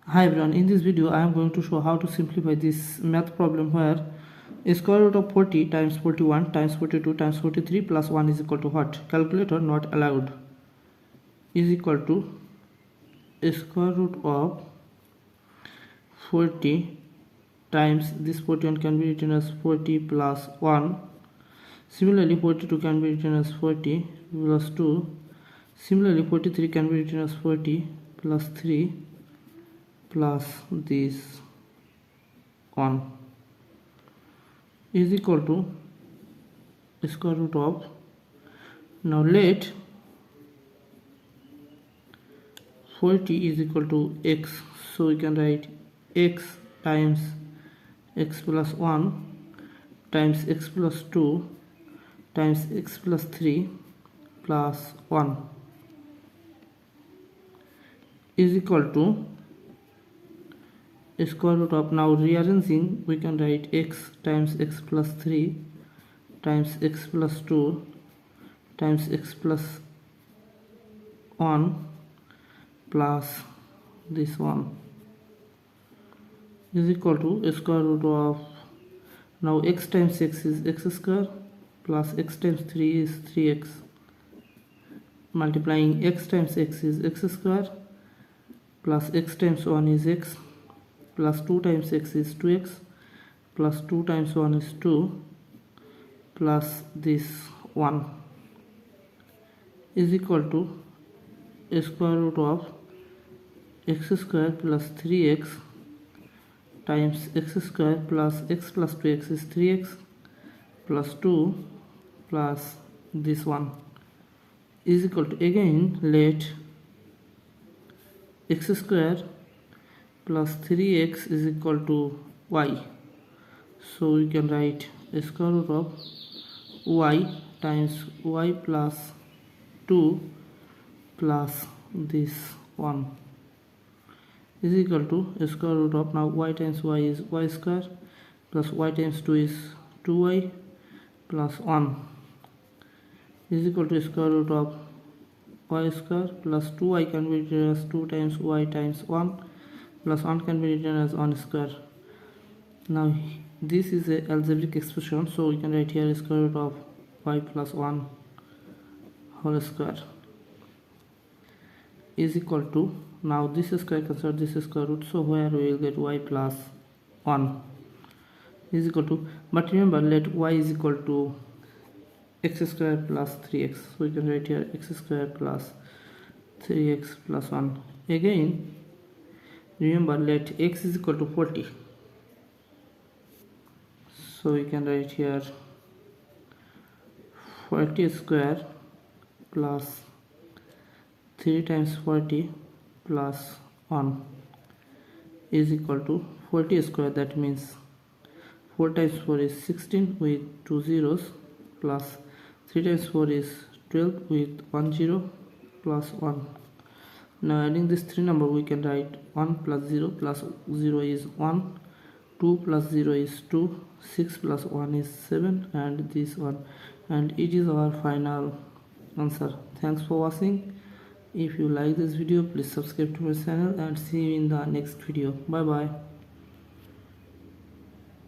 Hi everyone, in this video I am going to show how to simplify this math problem where square root of 40 times 41 times 42 times 43 plus 1 is equal to what? Calculator not allowed is equal to square root of 40 times this 41 can be written as 40 plus 1. Similarly 42 can be written as 40 plus 2. Similarly 43 can be written as 40 plus 3 plus this 1 is equal to square root of, now let 40 is equal to x, so we can write x times x plus 1 times x plus 2 times x plus 3 plus 1 is equal to square root of, now rearranging we can write x times x plus 3 times x plus 2 times x plus 1 plus this 1 is equal to square root of, now x times x is x square plus x times 3 is 3x, multiplying x times x is x square plus x times 1 is x plus 2 times x is 2x plus 2 times 1 is 2 plus this 1 is equal to square root of x square plus 3x times x square plus x plus 2x is 3x plus 2 plus this 1 is equal to, again let x square plus 3x is equal to y, so we can write square root of y times y plus 2 plus this 1 is equal to square root of, now y times y is y square plus y times 2 is 2y plus 1 is equal to square root of y square plus 2y can be written as 2 times y times 1 plus 1 can be written as 1 square. Now this is a algebraic expression, so we can write here square root of y plus 1 whole square is equal to, now this square consider this square root, so where we will get y plus 1 is equal to, but remember let y is equal to x square plus 3x, so we can write here x square plus 3x plus 1. Again remember let x is equal to 40, so we can write here 40 square plus 3 times 40 plus 1 is equal to 40 square, that means 4 times 4 is 16 with 2 zeros plus 3 times 4 is 12 with 1 0 plus 1. Now adding this 3 number we can write 1 plus 0 plus 0 is 1, 2 plus 0 is 2, 6 plus 1 is 7 and this 1, and it is our final answer. Thanks for watching. If you like this video please subscribe to my channel and see you in the next video. Bye bye.